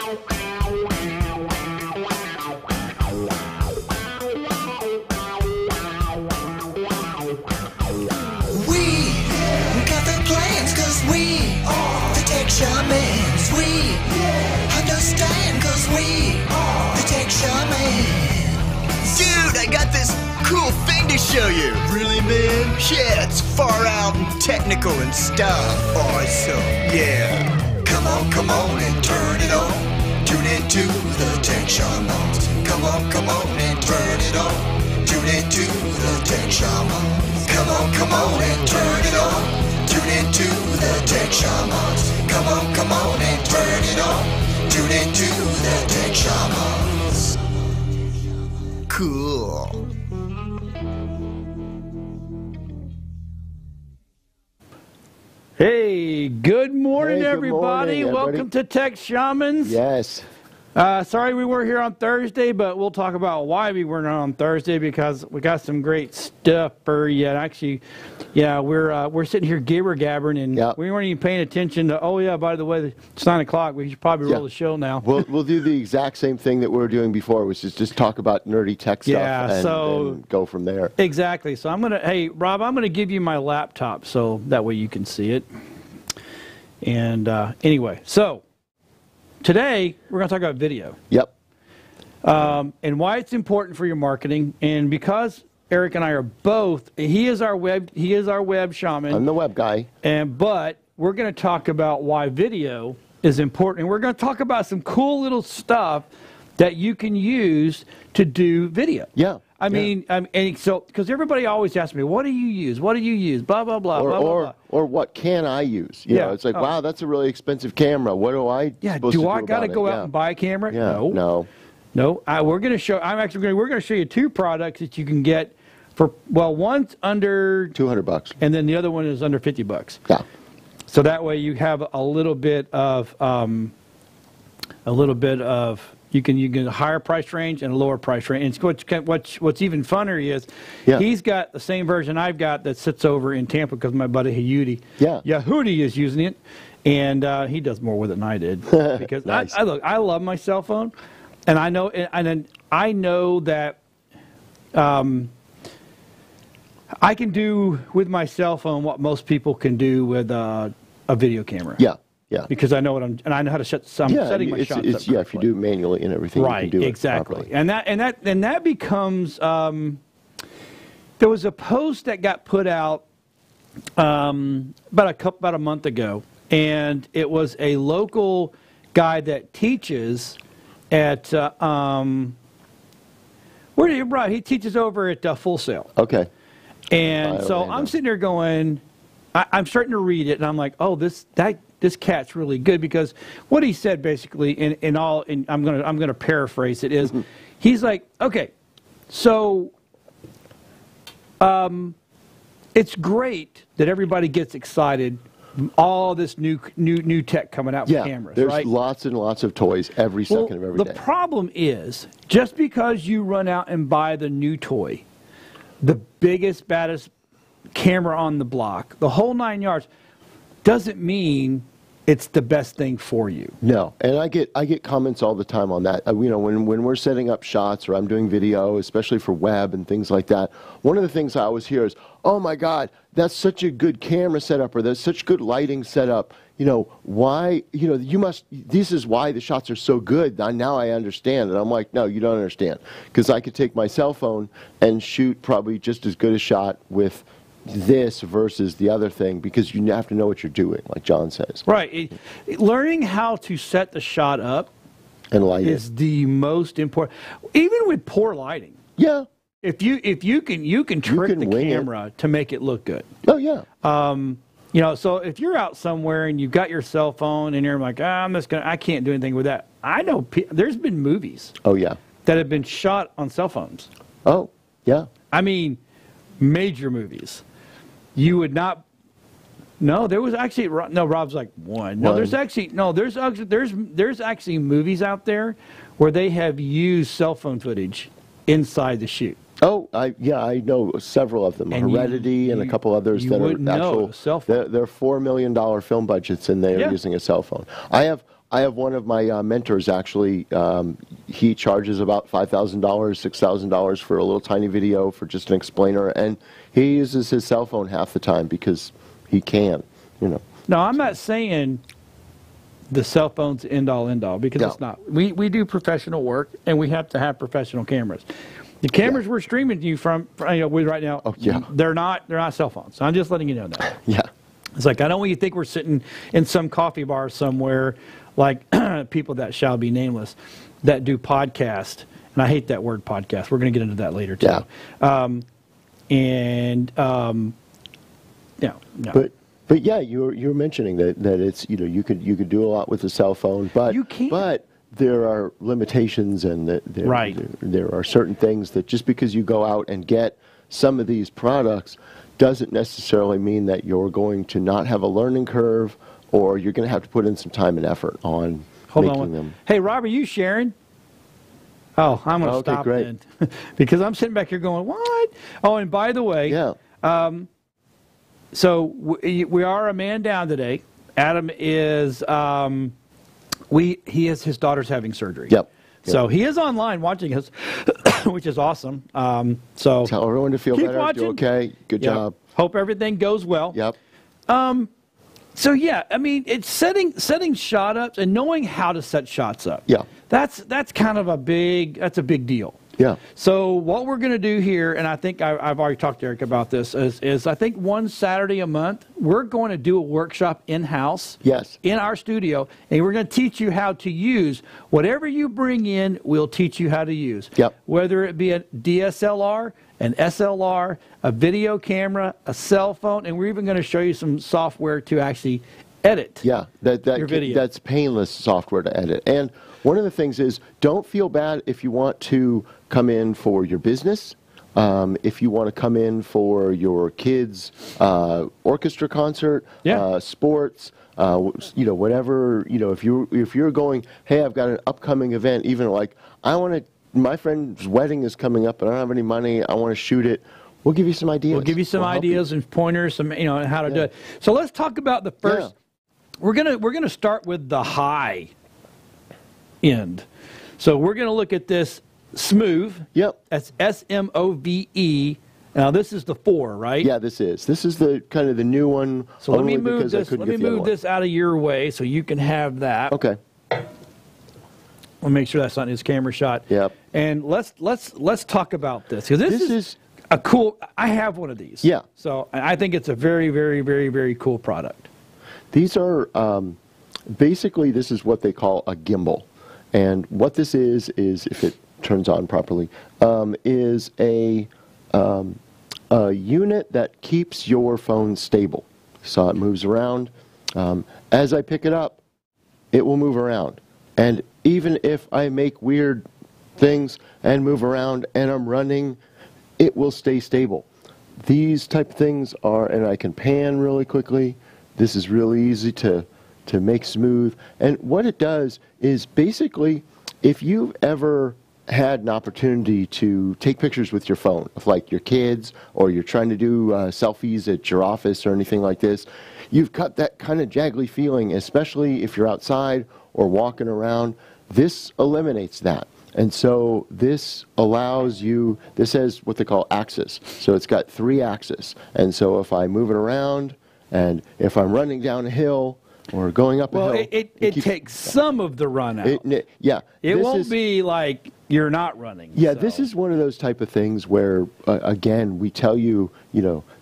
We got the plans cause we are the tech shamans. We understand cause we are the tech shamans. Dude, I got this cool thing to show you. Really, man? Yeah, it's far out and technical and stuff. Awesome, yeah. Come on and turn it on. Tune into the tech shamans. Come on and turn it on. Tune into the tech shamans. Come on and turn it on. Tune into the tech shamans. Come on and turn it on. Tune into the tech shamans. Cool. Hey, good morning, Hey, good everybody. morning, Welcome to Tech Shamans. Yes. Sorry we weren't here on Thursday, but we'll talk about why we weren't on Thursday because we got some great stuff for you. Actually, yeah, we're sitting here gabber-gabbering, and we weren't even paying attention to, oh, yeah, by the way, it's 9 o'clock. We should probably roll the show now. We'll do the exact same thing that we were doing before, which is just talk about nerdy tech stuff and go from there. Exactly. So hey, Rob, I'm going to give you my laptop so that way you can see it. And anyway, so today we're going to talk about video. Yep. And why it's important for your marketing. And because Eric and I are both, he is our web shaman. I'm the web guy. But we're going to talk about why video is important. And we're going to talk about some cool little stuff that you can use to do video. Yeah. I mean, so because everybody always asks me, what do you use? What do you use? Blah, blah, blah, blah, blah. Or what can I use? You know, it's like, wow, that's a really expensive camera. What do I supposed to do I got to go out and buy a camera? Yeah. No. We're going to show. We're going to show you two products that you can get for, well, one's under $200, and then the other one is under $50. Yeah. So that way you have a little bit of you can a higher price range and a lower price range. And what's even funner is he's got the same version I've got that sits over in Tampa because my buddy Yehudi is using it, and he does more with it than I did because nice. I love my cell phone, and I know that I can do with my cell phone what most people can do with a video camera. Yeah. Yeah, because I know and I know how to setting my shots up. If you do it manually and everything, right? You can do exactly. It and that becomes. There was a post that got put out about a month ago, and it was a local guy that teaches at he teaches over at Full Sail. Okay. And so I'm sitting there going, I'm starting to read it, and I'm like, oh, this cat's really good, because what he said basically, I'm gonna paraphrase it, is he's like, okay, so it's great that everybody gets excited, all this new tech coming out for cameras. There's lots and lots of toys every second of every day. The problem is, just because you run out and buy the new toy, the biggest, baddest camera on the block, the whole 9 yards, doesn't mean it's the best thing for you. No, and I get comments all the time on that. You know, when we're setting up shots or I'm doing video, especially for web and things like that, one of the things I always hear is, oh my God, that's such a good camera setup, or that's such good lighting setup. You know, why, this is why the shots are so good. Now I understand. And I'm like, no, you don't understand. Because I could take my cell phone and shoot probably just as good a shot with this versus the other thing, because you have to know what you're doing, like John says. Right. Learning how to set the shot up and light is the most important. Even with poor lighting. Yeah. If you can trick the camera to make it look good. Oh yeah. So if you're out somewhere and you've got your cell phone and you're like, I can't do anything with that. I know there's been movies. Oh yeah. That have been shot on cell phones. Oh yeah. I mean, major movies. You would not. No, there was actually no. Rob's like one. No, there's actually movies out there where they have used cell phone footage inside the shoot. Oh, I know several of them. And Heredity and a couple others that are actual. They're $4 million film budgets, and they are using a cell phone. I have I have one of my mentors actually. He charges about $5,000, $6,000 for a little tiny video for just an explainer, and he uses his cell phone half the time because he can. No, I'm not saying the cell phone's end all because it's not. We do professional work, and we have to have professional cameras. The cameras we're streaming to you from with right now, they're not cell phones. So I'm just letting you know that. Yeah. It's like, I don't want you to think we're sitting in some coffee bar somewhere like people that shall be nameless that do podcast. And I hate that word podcast. We're going to get into that later, too. No. But yeah, you're mentioning that it's, you could do a lot with a cell phone, but you can. But there are limitations, and there are certain things that just because you go out and get some of these products doesn't necessarily mean that you're going to not have a learning curve, or you're going to have to put in some time and effort on making them. Hey, Rob, are you sharing? Oh, I'm going to stop then. Because I'm sitting back here going, what? Oh, and by the way, so we are a man down today. Adam is, his daughter's having surgery. Yep. So he is online watching us, which is awesome. So tell everyone to feel better. Watching. Do okay. Good job. Hope everything goes well. Yep. So yeah, I mean, it's setting shot ups and knowing how to set shots up. Yeah. That's kind of a big deal. Yeah. So what we're going to do here, and I think I've already talked to Eric about this, is I think one Saturday a month, we're going to do a workshop in-house. Yes. In our studio, and we're going to teach you how to use whatever you bring in, we'll teach you how to use. Yep. Whether it be a DSLR, an SLR, a video camera, a cell phone, and we're even going to show you some software to actually edit your video. That's painless software to edit. And one of the things is, don't feel bad if you want to come in for your business, if you want to come in for your kids' orchestra concert, sports, whatever, if you're going, hey, I've got an upcoming event, even like, my friend's wedding is coming up and I don't have any money, I want to shoot it. We'll give you some ideas. We'll give you some ideas and pointers, how to do it. So let's talk about the first. We're gonna start with the high end. So we're gonna look at this Smooth. Yep. That's SMOVE. Now this is the 4, right? Yeah, this is the kind of the new one. So let me move this. Let me move this out of your way so you can have that. Okay. We'll make sure that's not his camera shot. Yep. And let's talk about this, because this is a cool. I have one of these. Yeah. So I think it's a very, very, very, very cool product. These are basically, this is what they call a gimbal, and what this is if it turns on properly, is a unit that keeps your phone stable. So it moves around. As I pick it up, it will move around. And even if I make weird things and move around and I'm running, it will stay stable. These type of things are, and I can pan really quickly. This is really easy to make smooth. And what it does is basically, if you've ever had an opportunity to take pictures with your phone of like your kids, or you're trying to do selfies at your office or anything like this, you've got that kind of jaggly feeling, especially if you're outside or walking around. This eliminates that. And so this allows you, this has what they call axis. So it's got 3 axes. And so if I move it around, and if I'm running down a hill or going up a hill. Well, it takes some of the run out. It won't be like you're not running. Yeah, so. This is one of those type of things where, again, we tell you,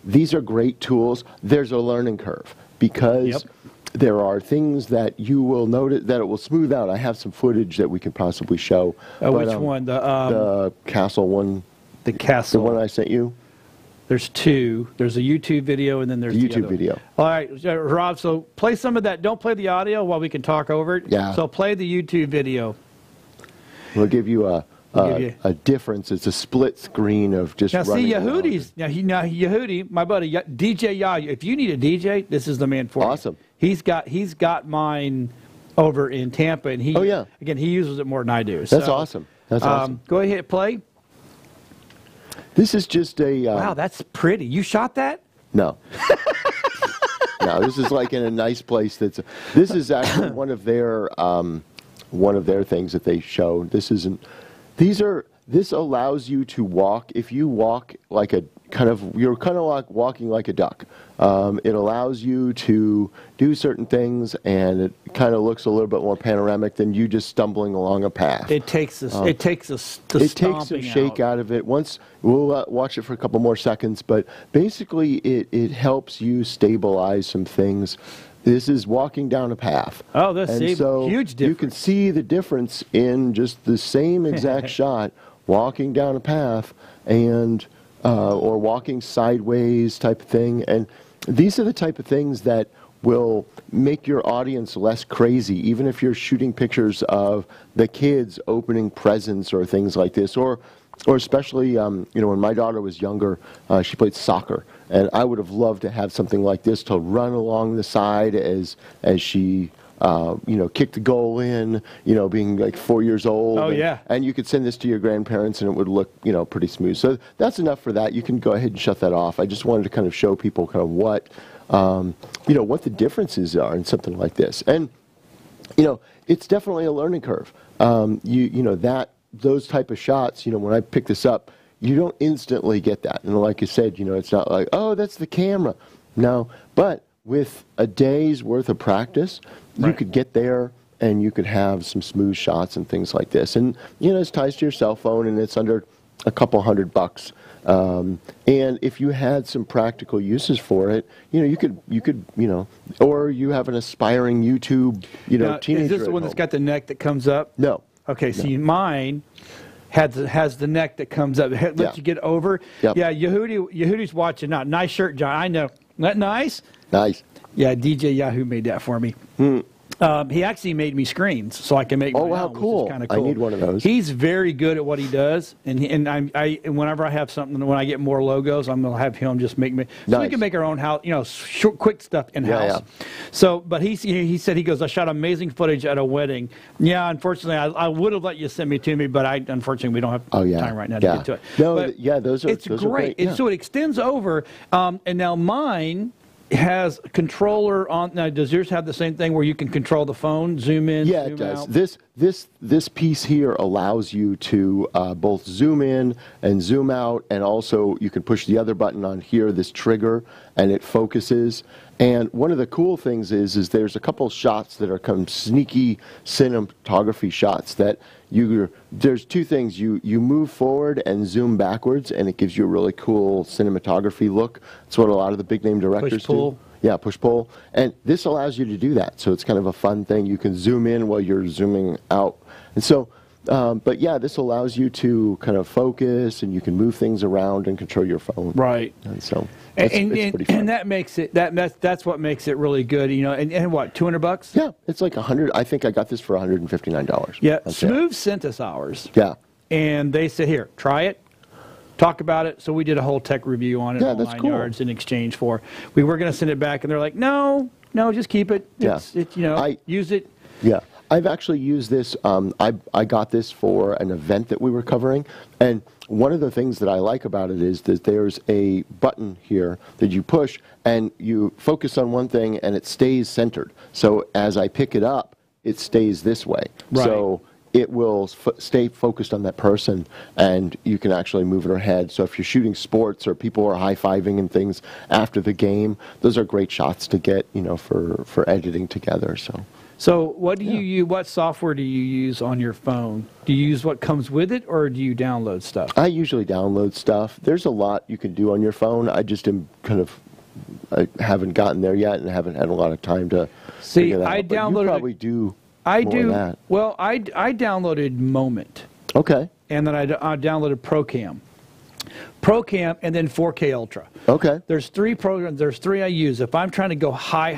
these are great tools. There's a learning curve, because there are things that you will notice that it will smooth out. I have some footage that we can possibly show. Which one? The castle one. The castle. The one I sent you. There's 2. There's a YouTube video, and then there's the YouTube video. All right, Rob, so play some of that. Don't play the audio while we can talk over it. Yeah. So play the YouTube video. We'll give you a difference. It's a split screen of just running around. Now Yehudi, my buddy, DJ Yah, if you need a DJ, this is the man for you. Awesome. He's got mine over in Tampa, and again, he uses it more than I do. That's awesome. That's awesome. Go ahead, play. This is just a... wow, that's pretty. You shot that? No. now. This is like in a nice place. This is actually one of their things that they show. This allows you to walk. If you walk like you're kind of like walking like a duck. It allows you to do certain things, and it kind of looks a little bit more panoramic than you just stumbling along a path. It takes a shake out of it. Once we'll watch it for a couple more seconds, but basically it helps you stabilize some things. This is walking down a path. Oh, that's a huge difference. You can see the difference in just the same exact shot, walking down a path and or walking sideways type of thing. And these are the type of things that will make your audience less crazy, even if you're shooting pictures of the kids opening presents or things like this, or especially, when my daughter was younger, she played soccer, and I would have loved to have something like this to run along the side as she kicked the goal in, being like 4 years old. Oh, yeah. And you could send this to your grandparents and it would look, pretty smooth. So that's enough for that. You can go ahead and shut that off. I just wanted to kind of show people kind of what the differences are in something like this. And, it's definitely a learning curve. Those type of shots, when I pick this up, you don't instantly get that. And like I said, it's not like, oh, that's the camera. No, but with a day's worth of practice, you could get there and you could have some smooth shots and things like this. And, it's ties to your cell phone and it's under a couple $100. And if you had some practical uses for it, you could, or you have an aspiring YouTube, now, teenager. Is this the one that's got the neck that comes up? No. Okay, see, mine has the neck that comes up. It lets you get over. Yep. Yeah, Yehudi's watching now. Nice shirt, John. I know. Isn't that nice? Nice. Yeah, DJ Yahoo made that for me. He actually made me screens so I can make. Oh wow, cool. Which is kind of cool. I need one of those. He's very good at what he does, and whenever I have something, when I get more logos, I'm gonna have him just make me. So we can make our own house, short, quick stuff in house. Yeah. So, but he said, he goes, I shot amazing footage at a wedding. Yeah, unfortunately, I would have let you send me to me, but unfortunately we don't have time right now to get to it. No, but those are. It's great. So it extends over, and now mine has a controller on. Now, does yours have the same thing where you can control the phone, zoom in, zoom it does. Out? This piece here allows you to both zoom in and zoom out, and also you can push the other button on here, this trigger, and it focuses. And one of the cool things is there's a couple shots that are kind of sneaky cinematography shots that there's two things. You move forward and zoom backwards, and it gives you a really cool cinematography look. That's what a lot of the big name directors do. Yeah, push pull. And this allows you to do that. So it's kind of a fun thing. You can zoom in while you're zooming out. And so, but yeah, this allows you to kind of focus, and you can move things around and control your phone. Right. And so. It's pretty fun. And that makes it that's what makes it really good, and what, $200? Yeah, it's like $100. I think I got this for $159. Yeah, Smooth sent us ours. Yeah. And they said, here, try it, talk about it. So we did a whole tech review on it, yeah, all that's 9 cool. yards in exchange for. We were going to send it back, and they're like, no, just keep it. Use it. Yeah. I've actually used this. I got this for an event that we were covering, and one of the things that I like about it is that there's a button here that you push, and you focus on one thing, and it stays centered. So as I pick it up, it stays this way. Right. So it will stay focused on that person, and you can actually move it ahead. So if you're shooting sports or people are high-fiving and things after the game, those are great shots to get, for editing together. So what do you use? What software do you use on your phone? Do you use what comes with it, or do you download stuff? I usually download stuff. There's a lot you can do on your phone. I just am I haven't gotten there yet, and haven't had a lot of time to figure that out. You probably do. More of that. Well, I downloaded Moment. Okay. And then I downloaded ProCam, and then 4K Ultra. Okay. There's 3 programs. There's 3 I use. If I'm trying to go high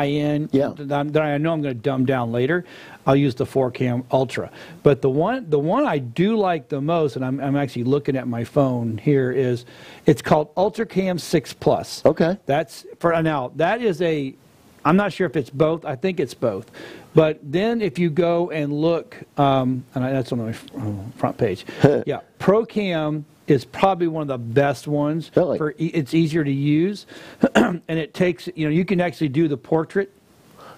end, that I know I'm going to dumb down later, I'll use the 4K Ultra. But the one I do like the most, and I'm actually looking at my phone here, it's called UltraCam 6 Plus. Okay. That's for now. That is I'm not sure if it's both. I think it's both. But then if you go and look, and that's on my front page. Yeah, ProCam is probably one of the best ones. Really? It's easier to use, and it takes, you can actually do the portrait.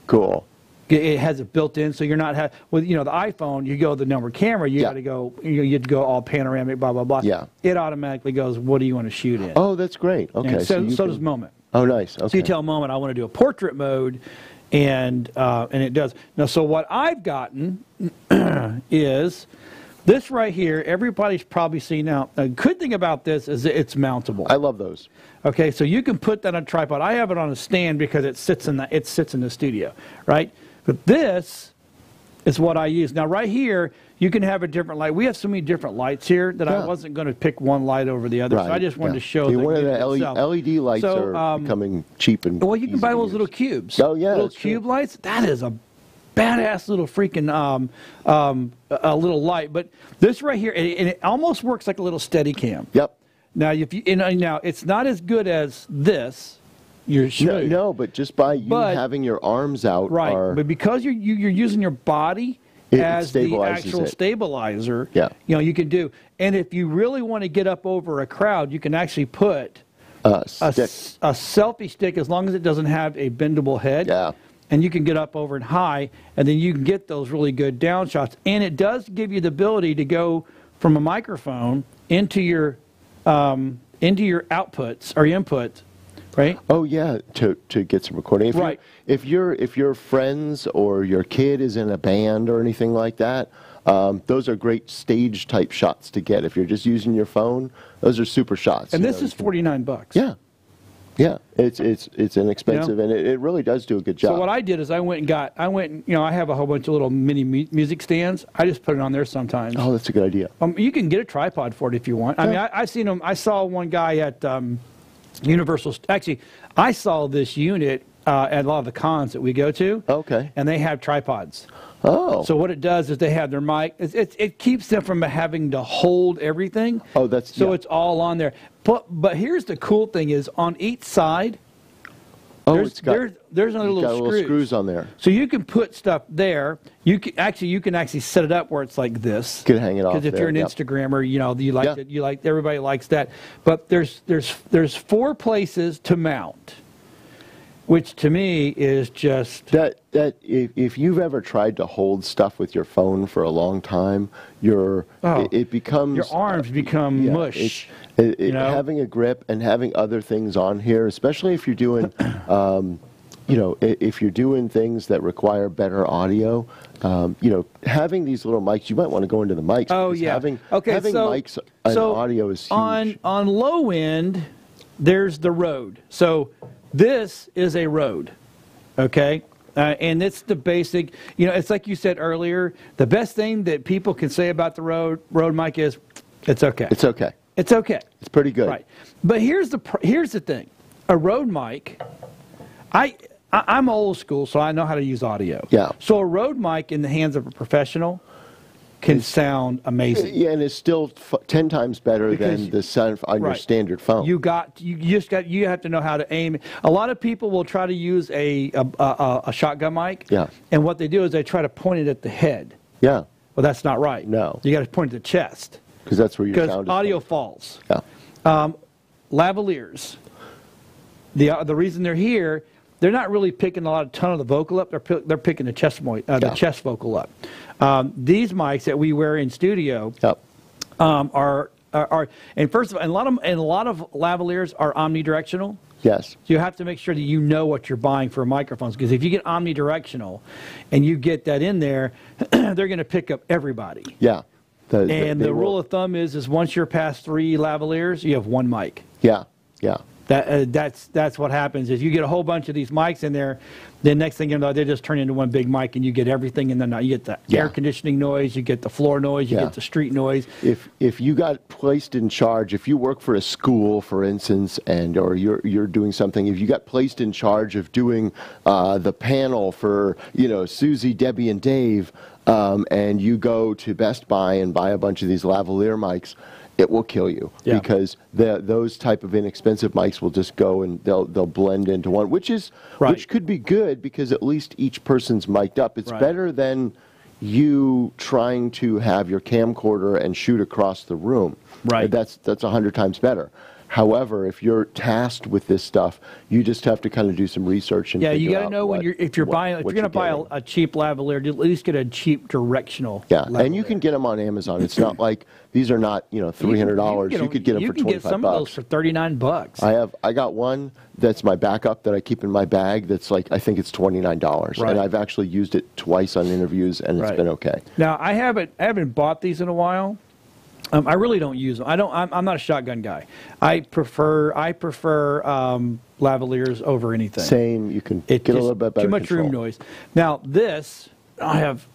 Cool. It has it built in, so you're not with the iPhone. You go the number camera. You got to go. You have to go all panoramic. Blah blah blah. Yeah. It automatically goes. What do you want to shoot in? Oh, that's great. Okay. And so does Moment. Oh, nice. Okay. So you tell Moment I want to do a portrait mode, and it does. Now, so what I've gotten is this right here. Everybody's probably seen now. The good thing about this is it's mountable. I love those. Okay, so you can put that on a tripod. I have it on a stand because it sits in the studio, right? But this is what I use. Now, right here, you can have a different light. We have so many different lights here that I wasn't going to pick one light over the other. Right. So I just wanted to show the LED lights are becoming cheap and well, you can buy those little cubes. Oh, yeah. Little cube lights. That is a badass little freaking a little light. But this right here, and it almost works like a little Steadicam. Yep. Now, now it's not as good as this. No, but just by having your arms out, right? But because you're using your body as the actual stabilizer, you can do. And if you really want to get up over a crowd, you can actually put a selfie stick, as long as it doesn't have a bendable head. Yeah. And you can get up over and high, and then you can get those really good down shots. And it does give you the ability to go from a microphone into your outputs or inputs. Right. Oh yeah, to get some recording. If your friends or your kid is in a band or anything like that, those are great stage type shots to get. If you're just using your phone, those are super shots. And this is $49. Yeah. Yeah, it's inexpensive, and it really does do a good job. So what I did is I have a whole bunch of little mini music stands. I just put it on there sometimes. Oh, that's a good idea. You can get a tripod for it if you want. I mean, I seen them. I saw one guy at Universal. Actually, I saw this unit at a lot of the cons that we go to. Okay. And they have tripods. Oh. So what it does is they have their mic. It keeps them from having to hold everything. Oh, so it's all on there. But here's the cool thing is on each side. There's another little screws on there. So you can put stuff there. You can actually set it up where it's like this. You can hang it off. Because if you're an Instagrammer, you like everybody likes that. But there's 4 places to mount, which to me is just that if you've ever tried to hold stuff with your phone for a long time, it becomes your arms become mush. Having a grip and having other things on here, especially if you're doing, if you're doing things that require better audio, having these little mics, you might want to go into the mics. Oh yeah. Having mics and audio is huge. On low end, there's the Rode. So this is a Rode, okay? And it's the basic, it's like you said earlier, the best thing that people can say about the Rode mic is, it's okay. It's okay. It's okay. It's pretty good. Right. But here's the thing. A Rode mic, I'm old school, so I know how to use audio. Yeah. So a Rode mic in the hands of a professional can sound amazing. Yeah, and it's still 10 times better than the sound on your standard phone. You have to know how to aim. A lot of people will try to use a shotgun mic. Yeah. And what they do is they try to point it at the head. Yeah. Well, that's not right. No. You got to point it at the chest. Because that's where your sound is. Because audio falls. Yeah. Lavaliers. The reason they're here, they're not really picking a ton of the vocal up. They're picking the chest vocal up. These mics that we wear in studio are and first of all, a lot of lavaliers are omnidirectional. Yes. So you have to make sure that you know what you're buying for microphones, because if you get omnidirectional and you get that in there, they're going to pick up everybody. Yeah. The rule of thumb is once you're past 3 lavaliers, you have 1 mic. Yeah. Yeah. That's what happens is you get a whole bunch of these mics in there. Then next thing you know, they just turn into one big mic, and you get everything. And then you get the air conditioning noise, you get the floor noise, you get the street noise. If you got placed in charge, if you work for a school, for instance, or you're doing something, if you got placed in charge of doing the panel for Susie, Debbie, and Dave, and you go to Best Buy and buy a bunch of these lavalier mics, it will kill you because those type of inexpensive mics will just go and they'll blend into one, which could be good because at least each person's mic'd up. It's better than you trying to have your camcorder and shoot across the room. Right. That's 100 times better. However, if you're tasked with this stuff, you just have to kind of do some research and you got to know when if you're going to buy a cheap lavalier, at least get a cheap directional. Yeah, lavalier. And you can get them on Amazon. It's not like these are not $300. You could get them for $25. You can get some of those for $39. I got one that's my backup that I keep in my bag. That's like I think it's $29, and I've actually used it twice on interviews, and it's been okay. Now I haven't bought these in a while. I really don't use them. I'm not a shotgun guy. I prefer lavaliers over anything. Same. You can get a little bit better too much control. room noise. Now this, I have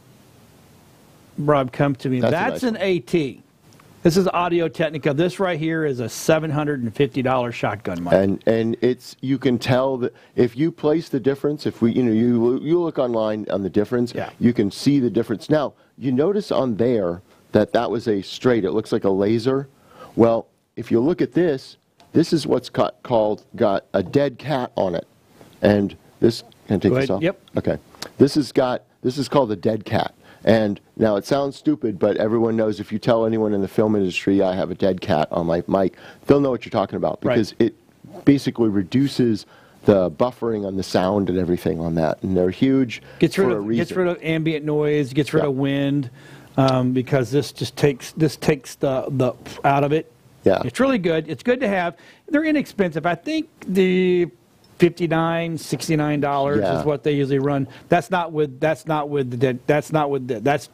Rob come to me. That's an AT. This is Audio Technica. This right here is a $750 shotgun mic. And you can tell that if you place the difference. If you look online on the difference, you can see the difference. Now you notice on there that was a straight. It looks like a laser. Well, if you look at this is what's got a dead cat on it. And this, can I take this off? Yep. Okay. This is called a dead cat. And now it sounds stupid, but everyone knows if you tell anyone in the film industry I have a dead cat on my mic, they'll know what you're talking about because it basically reduces the buffering on the sound and everything on that. And they're huge gets rid of ambient noise, gets rid of wind. Because this takes the out of it. Yeah, it's really good. It's good to have. They're inexpensive. I think the $59, $69 is what they usually run. That's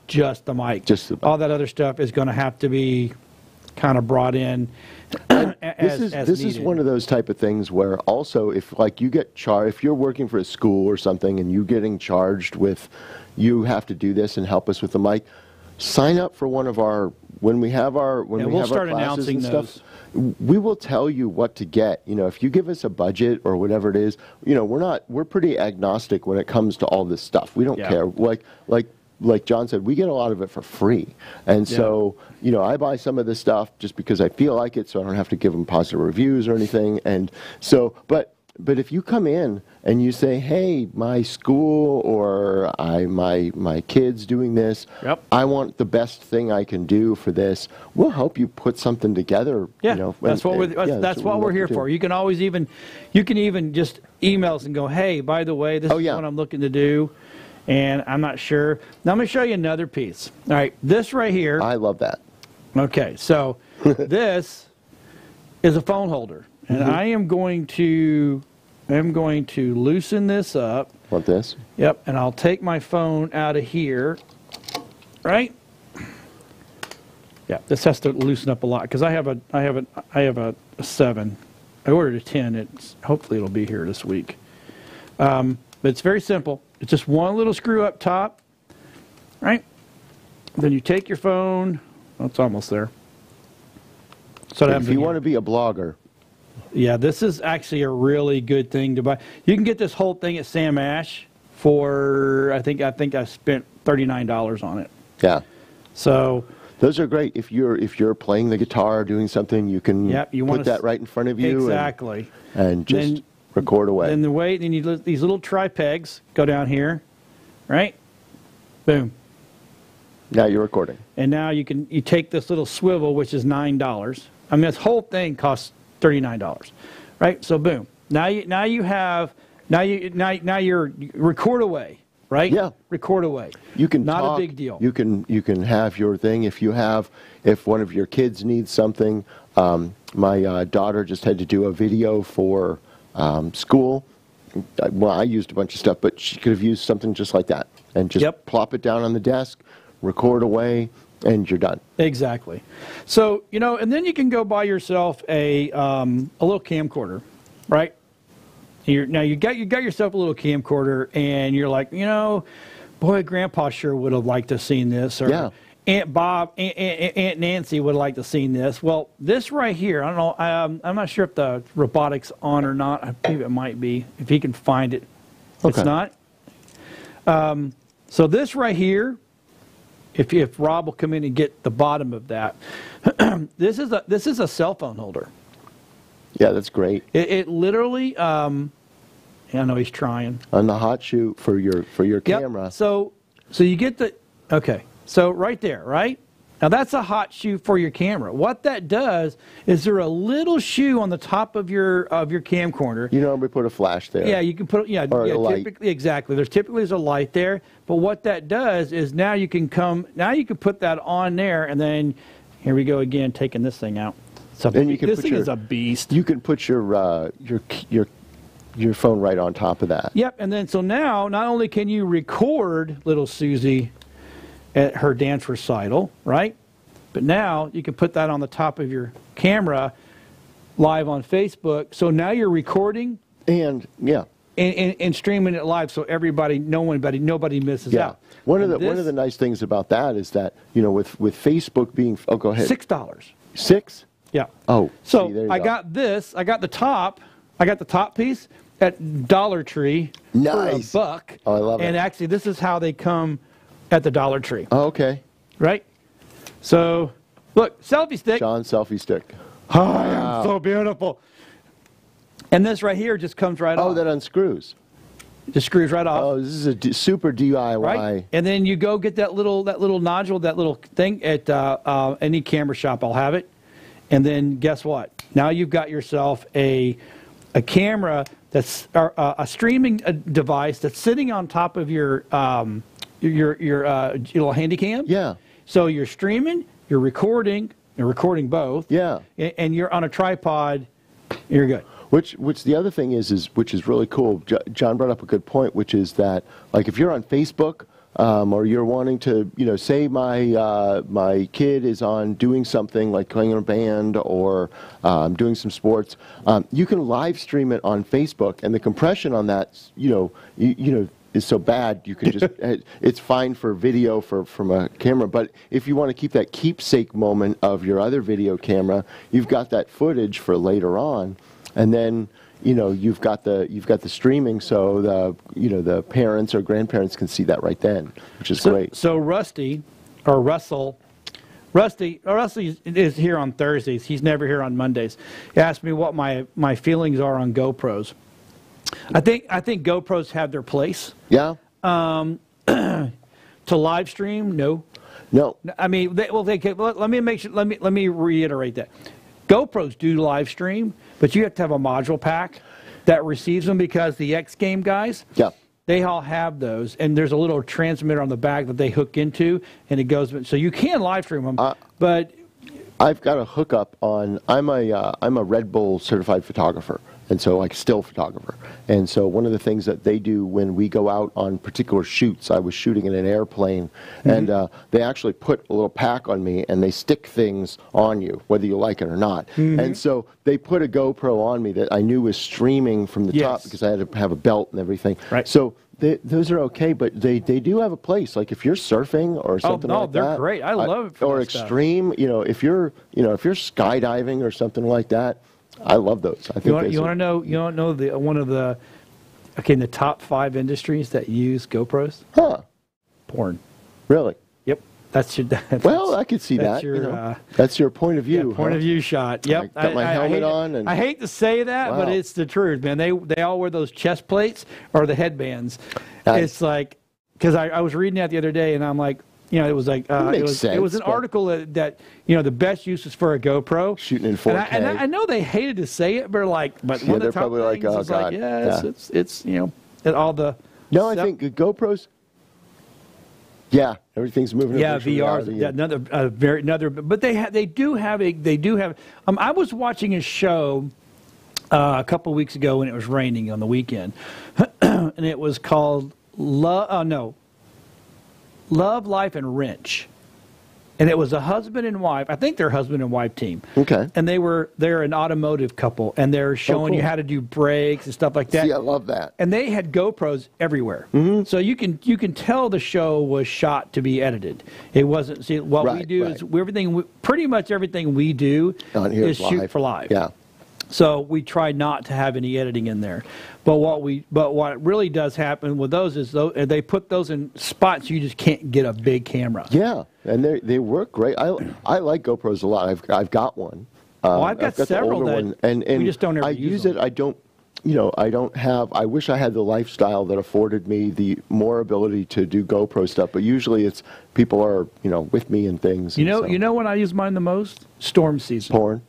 just the mic. All that other stuff is going to have to be kind of brought in. This is one of those type of things where also if you get charged, if you're working for a school or something and you're getting charged with, you have to do this and help us with the mic. Sign up for one of our when we have our classes and stuff. We will tell you what to get. If you give us a budget or whatever it is, we're pretty agnostic when it comes to all this stuff. We don't care. Like John said, we get a lot of it for free. And so, I buy some of this stuff just because I feel like it, so I don't have to give them positive reviews or anything. And so, but if you come in and you say, hey, my school or my kid's doing this, I want the best thing I can do for this, we'll help you put something together. Yeah, that's what we're here for. You can always even just email us and go, hey, by the way, this is what I'm looking to do, and I'm not sure. Now I'm going to show you another piece. All right, this right here. I love that. Okay, so this is a phone holder. And I am going to loosen this up. Want this? Yep. And I'll take my phone out of here. Right? Yeah. This has to loosen up a lot because I have a 7. I ordered a 10. Hopefully it'll be here this week. But it's very simple. It's just one little screw up top. Right? Then you take your phone. Oh, it's almost there. So if you want to be a blogger. Yeah, this is actually a really good thing to buy. You can get this whole thing at Sam Ash for I think I spent $39 on it. Yeah. So those are great. If you're playing the guitar, doing something, you can put that right in front of you. Exactly. And just record away. Then these little tri-pegs go down here, right? Boom. Now you're recording. And now you take this little swivel, which is $9. I mean, this whole thing costs $39, right? So boom. Now you're record away, right? Yeah. Record away. You can not a big deal. You can have your thing if one of your kids needs something. My daughter just had to do a video for school. Well, I used a bunch of stuff, but she could have used something just like that and just plop it down on the desk, record away. And you're done. Exactly. So, and then you can go buy yourself a little camcorder, right? Now you got yourself a little camcorder, and you're like, boy, Grandpa sure would have liked to have seen this, or Aunt Nancy would have liked to have seen this. Well, this right here, I don't know, I'm not sure if the robotic's on or not. I believe it might be, if he can find it. Okay. It's not. So this right here. If Rob will come in and get the bottom of that, this is a cell phone holder. Yeah, that's great. It literally, I know he's trying on the hot shoe for your camera. So you get the Okay, so right there, right? Now that's a hot shoe for your camera. What that does is there a little shoe on the top of your camcorder. You normally put a flash there. Yeah, you can put or a light. Typically, exactly. There's typically a light there, but what that does is now you can put that on there, and then here we go again, taking this thing out. So this thing is a beast. You can put your phone right on top of that. Yep, and then so now not only can you record little Susie at her dance recital, right? But now you can put that on the top of your camera live on Facebook. So now you're recording and streaming it live, so nobody misses out. One of the nice things about that is that, you know, with Facebook being go ahead. $6. $6? Yeah. Oh. So see, I got this. I got the top piece at Dollar Tree for $1. Oh, I love it. And actually, this is how they come at the Dollar Tree. Oh, okay. Right? So, look, selfie stick. John selfie stick. Oh, wow. I'm so beautiful. And this right here just comes right off. Oh, that unscrews. Just screws right off. Oh, this is a super DIY. Right? And then you go get that little nodule, that little thing at any camera shop. I'll have it. And then guess what? Now you've got yourself a camera that's a streaming device that's sitting on top of your little handy cam. Yeah. So you're streaming, you're recording both. Yeah. And you're on a tripod. You're good. Which the other thing is which is really cool. John brought up a good point, which is that, like, if you're on Facebook or you're wanting to, you know, say my kid is on doing something like playing in a band or doing some sports, you can live stream it on Facebook, and the compression on that, you know, is so bad you can just it's fine for video from a camera, but if you want to keep that keepsake moment of your other video camera, you've got that footage for later on, and then, you know, you've got the streaming, so the parents or grandparents can see that right then, which is great. So Rusty is here on Thursdays. He's never here on Mondays. He asked me what my feelings are on GoPros. I think GoPros have their place. Yeah. To live stream, no. I mean, let me reiterate that. GoPros do live stream, but you have to have a module pack that receives them, because the X Game guys, they all have those, and there's a little transmitter on the back that they hook into, and it goes. So you can live stream them, but I've got a hookup on. I'm a Red Bull certified photographer. And so, like, still photographer. And so one of the things that they do when we go out on particular shoots, I was shooting in an airplane, and they actually put a little pack on me, and they stick things on you, whether you like it or not. And so they put a GoPro on me that I knew was streaming from the top, because I had to have a belt and everything. Right. So those are okay, but they do have a place. Like if you're surfing or something like that. Oh, no, they're great. I love it for or extreme, stuff. You know, if you're skydiving or something like that, I love those. I think you want to know one of the the top 5 industries that use GoPros? Huh. Porn. Really? Yep. Well, I could see that. That's your point of view. Yeah, point of view shot. Yep. I got my helmet on. And I hate to say that, but it's the truth, man. They all wear those chest plates or the headbands. It's like, because I was reading that the other day, and I'm like, you know, it was like it was an article that you know, the best uses for a GoPro shooting in 4K. And I know they hated to say it, but one of the top probably things is like, it's you know, all the. No, I think GoPros. Yeah, everything's moving. Yeah, VR. But they do have. I was watching a show a couple weeks ago when it was raining on the weekend, and it was called Love, Life, and Wrench. And it was a husband and wife. I think they're a husband and wife team. Okay. And they're an automotive couple, and they're showing you how to do brakes and stuff like that. See, I love that. And they had GoPros everywhere, so you can tell the show was shot to be edited. It wasn't. See, what we do is pretty much everything we do is shoot for live. Yeah. So we try not to have any editing in there. But what really does happen with those is they put those in spots you just can't get a big camera. Yeah, and they work great. I like GoPros a lot. I've got one. Well, I've got several one, and we just don't ever use it. I don't. you know, I don't have, I wish I had the lifestyle that afforded me the more ability to do GoPro stuff, but usually it's people are, you know, with me and things. You know when I use mine the most? Storm season. Porn?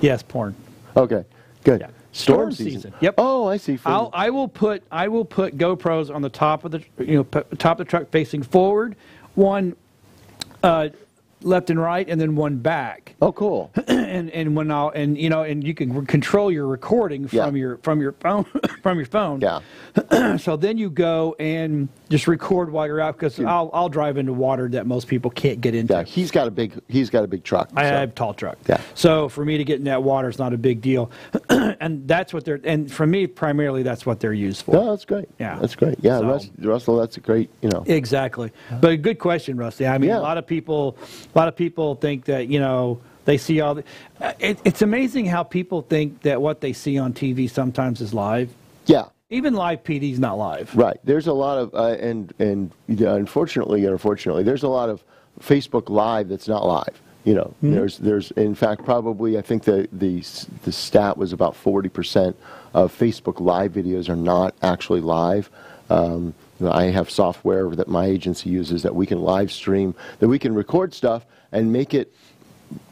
Yes, porn. Okay, good. Yeah. Storm season. Yep. Oh, I see. I will put GoPros on the top of the top of the truck facing forward, one left and right, and then one back. Oh, cool. and when and you can control your recording from your phone from your phone. Yeah. So then you go and just record while you're out, because I'll drive into water that most people can't get into. Yeah, he's got a big truck. I have a tall truck. Yeah. So for me to get in that water is not a big deal, and that's what and for me primarily that's what they're used for. No, that's great. Yeah. That's great. Yeah, So, Russell, that's a great, you know. Exactly. But a good question, Rusty. I mean, a lot of people think that, you know, they see all the. It's amazing how people think that what they see on TV sometimes is live. Yeah. Even live PD is not live. Right. There's a lot of and unfortunately, there's a lot of Facebook Live that's not live. You know, there's in fact probably, I think the stat was about 40% of Facebook Live videos are not actually live. I have software that my agency uses that we can live stream, that we can record stuff and make it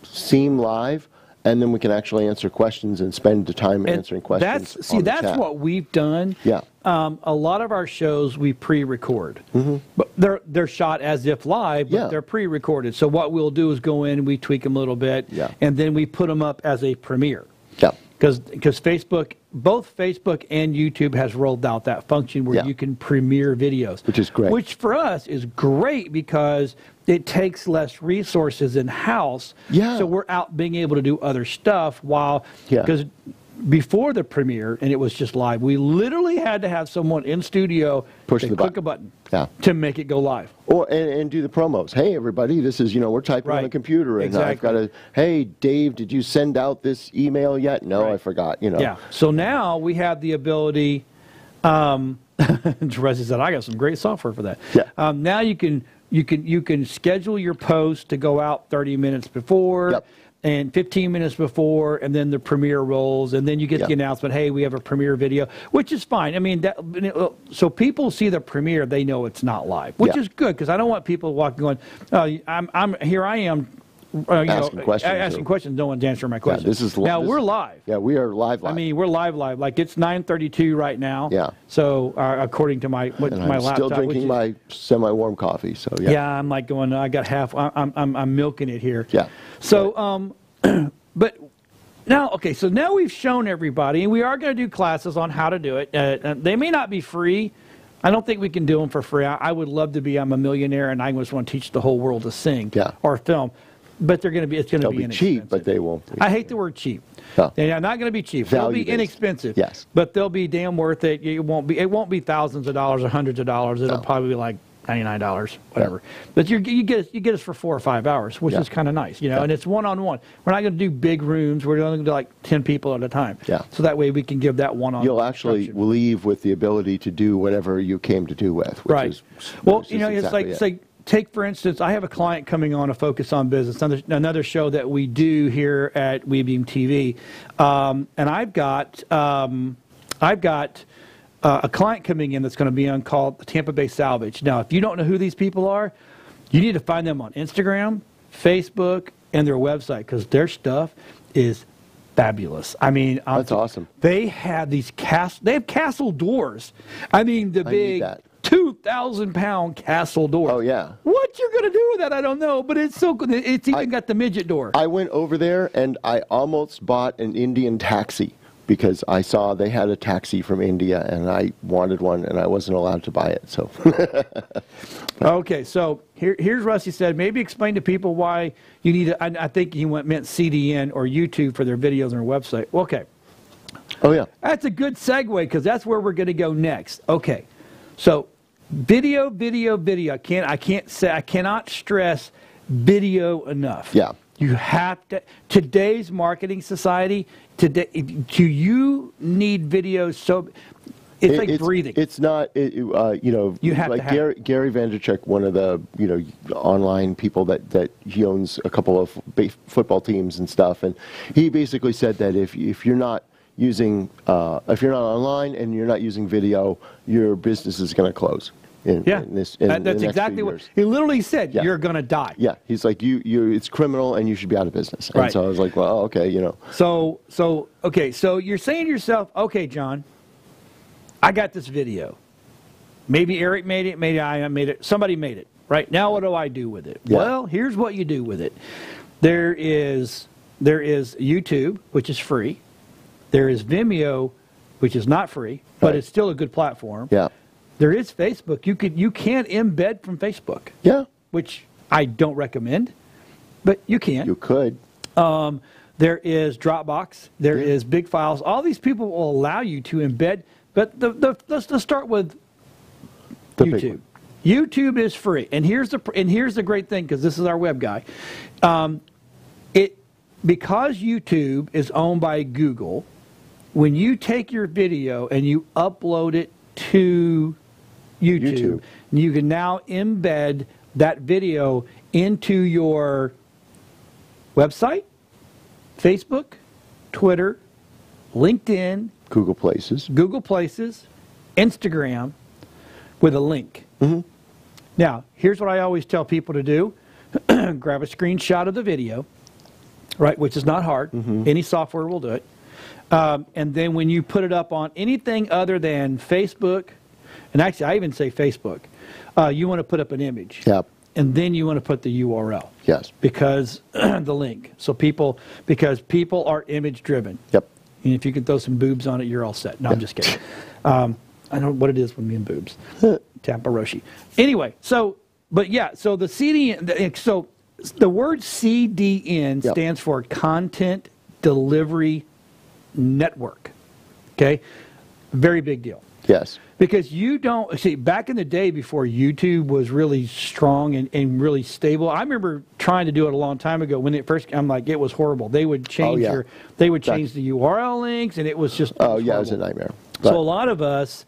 seem live, and then we can actually answer questions and spend the time answering questions. That's what we've done. Yeah. A lot of our shows we pre-record, but they're shot as if live, but they're pre-recorded. So what we'll do is go in, we tweak them a little bit, and then we put them up as a premiere. Yeah. Because both Facebook and YouTube has rolled out that function where you can premiere videos. Which is great. Which for us is great because it takes less resources in-house. Yeah. So we're out being able to do other stuff while, because before the premiere, and it was just live, we literally had to have someone in studio click a button to make it go live. Or and do the promos. Hey, everybody, this is, you know, we're typing on the computer, and I've got to, hey, Dave, did you send out this email yet? No, I forgot, you know. Yeah. So now we have the ability, Teresa said, I got some great software for that. Yeah. Now you can schedule your post to go out 30 minutes before. And 15 minutes before, and then the premiere rolls, and then you get the announcement, hey, we have a premiere video, which is fine. I mean, so people see the premiere, they know it's not live, which is good, because I don't want people walking going, here I am, asking questions, no one's answering my questions. This is now we're live. Yeah, we are live. I mean, we're live. Like it's 9:32 right now. Yeah. So according to my laptop, still drinking my semi-warm coffee. So yeah. Yeah, I'm like going. I got half. I'm milking it here. Yeah. So but now, okay. So now we've shown everybody, and we are going to do classes on how to do it. They may not be free. I don't think we can do them for free. I would love to be. I'm a millionaire, and I just want to teach the whole world to sing or film. But they're going to be. It's going to be inexpensive. Cheap, but they won't. I hate the word cheap. No. They're not going to be cheap. They'll be inexpensive. Yes. But they'll be damn worth it. It won't be thousands of dollars or hundreds of dollars. It'll probably be like $99, whatever. But you get us for 4 or 5 hours, which is kind of nice, you know. And it's one-on-one. We're not going to do big rooms. We're going to do like 10 people at a time. Yeah. So that way we can give that one-on-one. You'll actually leave with the ability to do whatever you came to do with. Which is, you know, it's like. Take, for instance, I have a client coming on a Focus on Business, another show that we do here at WeBeam TV, and I've got a client coming in that's going to be on called Tampa Bay Salvage. Now, if you don't know who these people are, you need to find them on Instagram, Facebook, and their website, because their stuff is fabulous. I mean, that's awesome. They have these castle doors. I mean, the big 2,000-pound castle door. Oh, yeah. What you're going to do with that, I don't know, but it's so good. It's even got the midget door. I went over there, and I almost bought an Indian taxi because I saw they had a taxi from India, and I wanted one, and I wasn't allowed to buy it. So, okay, so here's Rusty said, maybe explain to people why you need to, I think he meant CDN or YouTube for their videos on their website. Okay. Oh, yeah. That's a good segue, because that's where we're going to go next. Okay. So video. I cannot stress video enough. Yeah. You have to. Today's marketing society. You need videos. So it's like breathing. It's not. You know. You have like to have Gary Vaynerchuk, one of the online people that he owns a couple of football teams and stuff, and he basically said that if you're not using online and you're not using video, your business is going to close. That's exactly what he literally said. Yeah. You're going to die. Yeah, he's like, it's criminal and you should be out of business. And so I was like, well, okay, you know. So you're saying to yourself, okay, John, I got this video. Maybe Eric made it, maybe I made it. Somebody made it. Right now, what do I do with it? Yeah. Well, here's what you do with it. There is YouTube, which is free. There is Vimeo, which is not free, but it's still a good platform. Yeah. There is Facebook. You can embed from Facebook. Yeah. Which I don't recommend, but you can. You could. There is Dropbox. There is Big Files. All these people will allow you to embed. But let's start with YouTube. YouTube is free, and here's the great thing, because this is our web guy. Because YouTube is owned by Google, when you take your video and you upload it to YouTube, you can now embed that video into your website, Facebook, Twitter, LinkedIn, Google Places, Instagram, with a link. Mm-hmm. Now, here's what I always tell people to do. Grab a screenshot of the video, right, which is not hard. Mm-hmm. Any software will do it. And then when you put it up on anything other than Facebook, and actually I even say Facebook, you want to put up an image. Yep. And then you want to put the URL. Yes. Because the link. Because people are image driven. Yep. And if you can throw some boobs on it, you're all set. No, I'm just kidding. I don't know what it is with me and boobs. Tampa Roshi. Anyway, so the CDN, so the word CDN stands for Content Delivery Network. Okay? Very big deal. Yes. Because you don't, see, back in the day before YouTube was really strong and really stable, I remember trying to do it a long time ago when it first, I'm like, it was horrible. They would change change the URL links, and it was just it was a nightmare. But, so a lot of us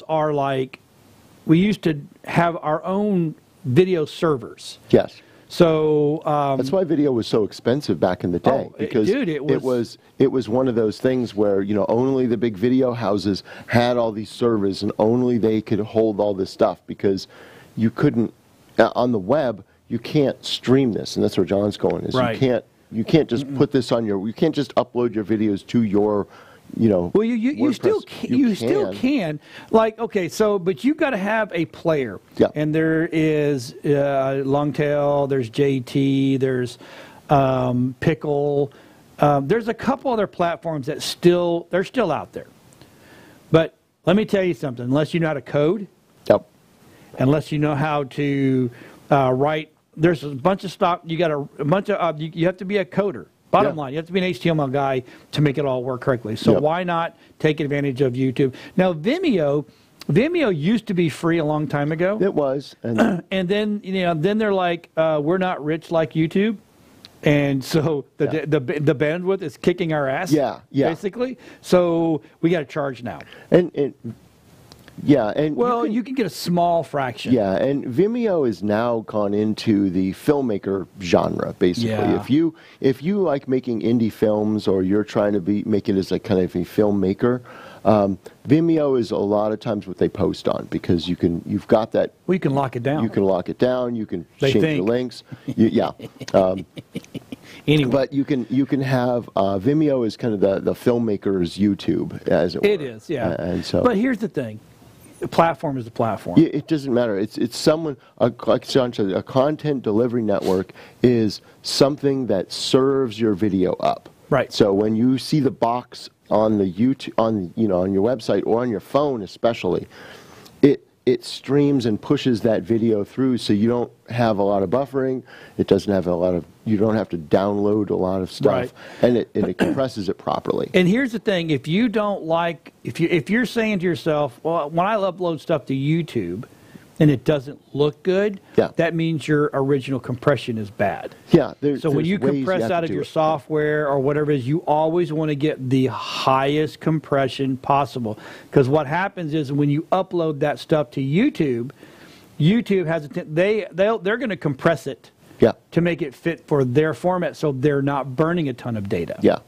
are like, we used to have our own video servers. Yes. So that's why video was so expensive back in the day, because it was one of those things where, you know, only the big video houses had all these servers and only they could hold all this stuff, because you couldn't on the web, you can't stream this, and that's where John's going, is you can't just put this on you can't just upload your videos to your, you know, well, you still can. Like, okay, so, but you've got to have a player. Yeah. And there is Longtail, there's JT, there's Pickle. There's a couple other platforms that they're still out there. But let me tell you something. Unless you know how to code, unless you know how to write, there's a bunch of stuff. You have to be a coder. Bottom line, you have to be an HTML guy to make it all work correctly. So why not take advantage of YouTube? Now, Vimeo used to be free a long time ago. It was, and then then they're like, we're not rich like YouTube, and so the bandwidth is kicking our ass. Basically. So we got to charge now. And you can get a small fraction. Yeah, and Vimeo has now gone into the filmmaker genre, basically. Yeah. If you like making indie films, or you're trying to make it as a kind of a filmmaker, Vimeo is a lot of times what they post on, because you've got that. Well, you can lock it down. You can lock it down. You can change the links. Anyway. But you can have Vimeo is kind of the filmmaker's YouTube, as it were. It is, yeah. And so, but here's the thing. The platform is the platform. Yeah, it doesn't matter. It's someone, like John said, a content delivery network is something that serves your video up. Right. So when you see the box on the YouTube, on your website or on your phone especially, it streams and pushes that video through, so you don't have a lot of buffering. It doesn't have you don't have to download a lot of stuff, and it compresses it properly. And here's the thing: if you don't like, if you're saying to yourself, well, when I upload stuff to YouTube, and it doesn't look good, that means your original compression is bad. Yeah. So when you compress out of your software or whatever it is, you always want to get the highest compression possible. Because what happens is when you upload that stuff to YouTube, YouTube has they're going to compress it to make it fit for their format, so they're not burning a ton of data. Yeah.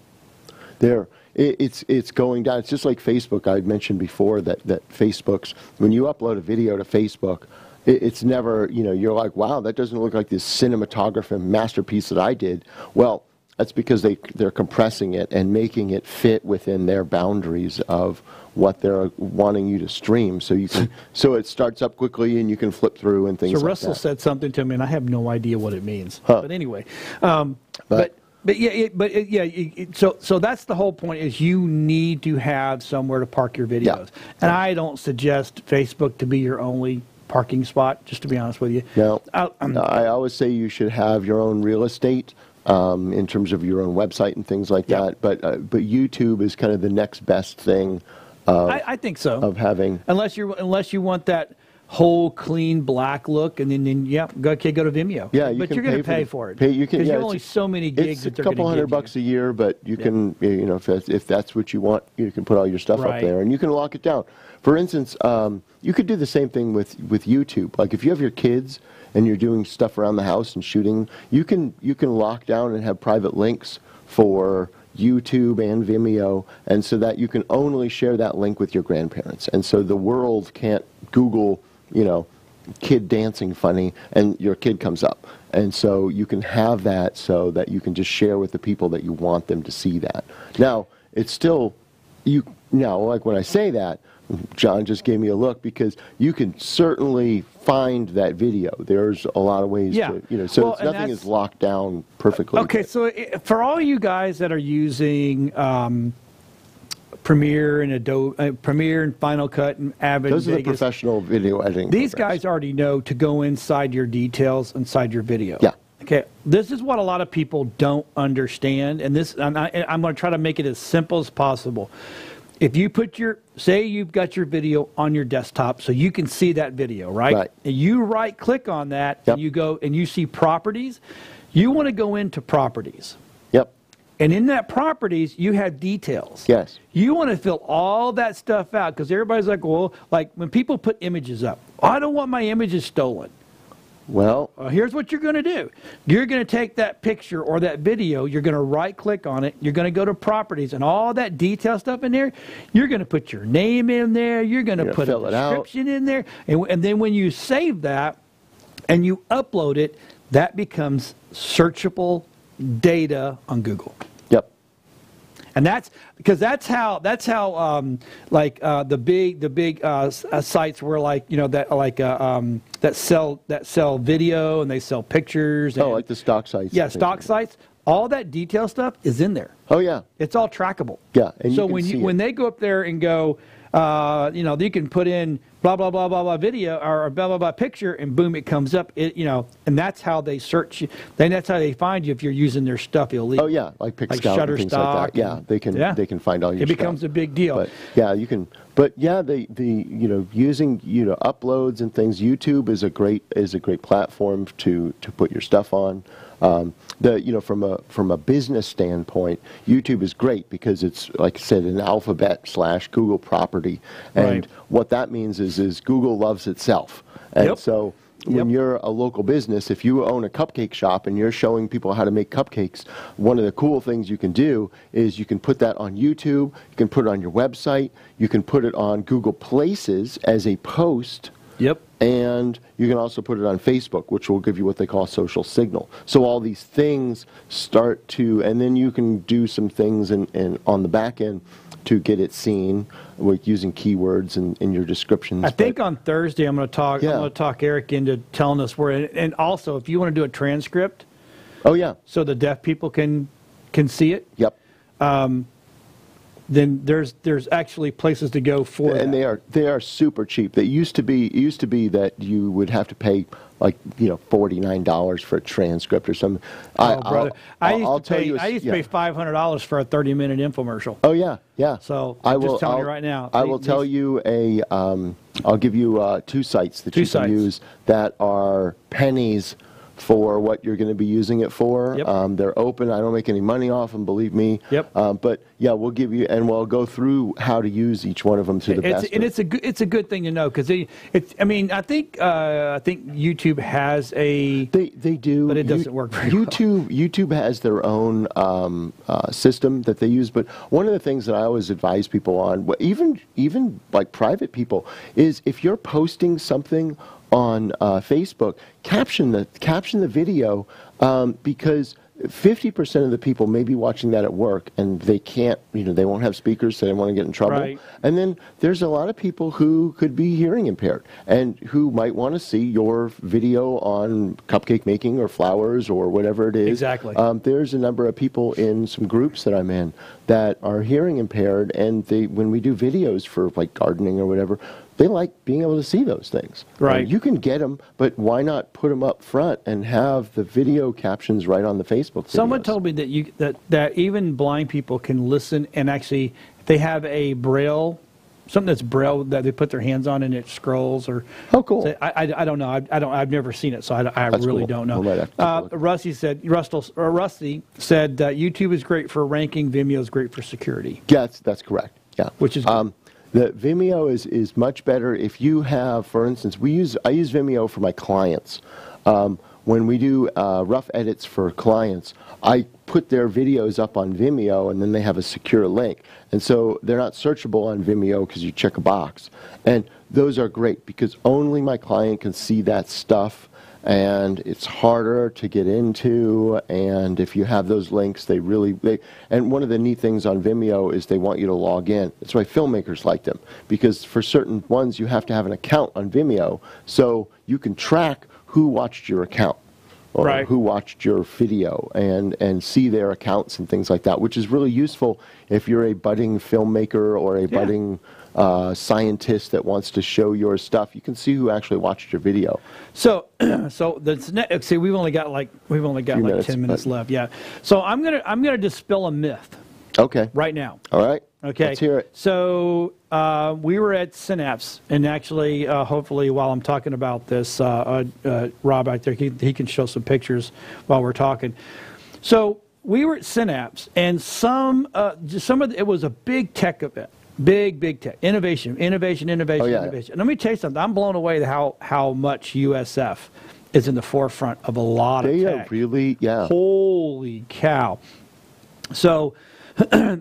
It's going down. It's just like Facebook. I mentioned before that Facebook's, when you upload a video to Facebook, it's never, you're like, wow, that doesn't look like this cinematography masterpiece that I did. Well, that's because they're compressing it and making it fit within their boundaries of what they're wanting you to stream, so you can so it starts up quickly and you can flip through and things like that. So Russell said something to me, and I have no idea what it means. But anyway, so that's the whole point, is you need to have somewhere to park your videos. Yeah. And I don't suggest Facebook to be your only parking spot, just to be honest with you. No, I always say you should have your own real estate. In terms of your own website and things like that, but YouTube is kind of the next best thing. I think so. Of having, unless you want that whole clean black look, and then go to Vimeo. Yeah, but you're going to pay for it. You can. Because you only so many gigs that they're going to give you. It's a couple $100 a year, but you can, if that's what you want, you can put all your stuff up there, and you can lock it down. For instance, you could do the same thing with YouTube. Like if you have your kids and you're doing stuff around the house and shooting, you can lock down and have private links for YouTube and Vimeo, and so that you can only share that link with your grandparents. And so the world can't Google, kid dancing funny, and your kid comes up. And so you can have that so that you can just share with the people that you want them to see that. Now, it's still, like when I say that, John just gave me a look, because you can certainly find that video. There's a lot of ways to, so nothing is locked down perfectly. Okay, so for all you guys that are using Premiere and Adobe, Premiere and Final Cut and Avid, those are the professional video editing These programs. Guys already know to go inside your details, inside your video. Yeah. Okay, this is what a lot of people don't understand, and I'm going to try to make it as simple as possible. If you put say you've got your video on your desktop so you can see that video, right? Right. And you right-click on that, and you go and you see properties. You want to go into properties. Yep. And in that properties, you have details. Yes. You want to fill all that stuff out, because everybody's like, well, like when people put images up, I don't want my images stolen. Well, here's what you're going to do. You're going to take that picture or that video, you're going to right-click on it, you're going to go to properties, and all that detail stuff in there, you're going to put your name in there, you're going to put a description in there, and then when you save that and you upload it, that becomes searchable data on Google. Yep. And that's because that's how the big sites were, like, that sell video and they sell pictures. And, like the stock sites. Yeah, stock sites. All that detail stuff is in there. Oh yeah. It's all trackable. Yeah. And so when they go up there and go, you can put in blah blah blah blah blah video or blah blah blah picture, and boom, it comes up. And that's how they search you. Then that's how they find you if you're using their stuff illegally. Oh yeah, like Pixscout and things like that. Yeah, they can find all your stuff. It becomes a big deal. But yeah, you can. But yeah, using uploads and things. YouTube is a great platform to put your stuff on. From a business standpoint, YouTube is great because it's, like I said, an Alphabet/Google property, and what that means is Google loves itself, and so when you're a local business, if you own a cupcake shop and you're showing people how to make cupcakes, one of the cool things you can do is you can put that on YouTube, you can put it on your website, you can put it on Google Places as a post. Yep. And you can also put it on Facebook, which will give you what they call a social signal. So all these things start to, and then you can do some things on the back end to get it seen with using keywords in your descriptions. I think on Thursday I'm going to talk Eric into telling us where, and also if you want to do a transcript. Oh yeah. So the deaf people can see it. Yep. Then there's actually places to go for that. And they are super cheap. It used to be that you would have to pay like $49 for a transcript or something. Brother, I used to pay $500 for a 30-minute infomercial. Oh yeah, yeah. So I'm just telling you right now. I will tell you I'll give you two sites that you can use that are pennies for what you're going to be using it for. Yep. They're open. I don't make any money off them, believe me. Yep. But yeah, we'll give you, and we'll go through how to use each one of them to the best. And it's a good thing to know, because I mean, I think YouTube has a they do, but it doesn't work very YouTube has their own system that they use. But one of the things that I always advise people on, even like private people, is if you're posting something on Facebook, caption the video, because 50% of the people may be watching that at work, and they can't, they won't have speakers, so they want to get in trouble. Right. And then there's a lot of people who could be hearing impaired and who might want to see your video on cupcake making or flowers or whatever it is. Exactly. There's a number of people in some groups that I'm in that are hearing impaired, and when we do videos for like gardening or whatever, they like being able to see those things. Right. You can get them, but why not put them up front and have the video captions right on the Facebook videos? Someone told me that even blind people can listen, and actually they have a braille, something that's braille that they put their hands on and it scrolls. Or oh, cool. So I don't know. I've never seen it, so I really cool. don't know. Well, Rusty said that YouTube is great for ranking. Vimeo is great for security. Yeah, that's correct. Yeah, which is good. The Vimeo is much better if you have, for instance, I use Vimeo for my clients. When we do rough edits for clients, I put their videos up on Vimeo, and then they have a secure link. And so they're not searchable on Vimeo because you check a box. And those are great because only my client can see that stuff, and it's harder to get into. And if you have those links, and one of the neat things on Vimeo is they want you to log in. That's why filmmakers like them, because for certain ones you have to have an account on Vimeo, so you can track who watched your account or right. who watched your video and see their accounts and things like that, which is really useful if you're a budding filmmaker or a budding scientist that wants to show your stuff. You can see who actually watched your video. So see, we've only got like 10 minutes left. Yeah. So I'm gonna dispel a myth. Okay. Right now. All right. Okay. Let's hear it. So we were at Synapse, and actually, hopefully, while I'm talking about this, Rob out there, he can show some pictures while we're talking. So we were at Synapse, and it was a big tech event. Big tech. Innovation. Oh, yeah. Innovation. And let me tell you something. I'm blown away how much USF is in the forefront of a lot of tech. They are really, yeah. Holy cow. So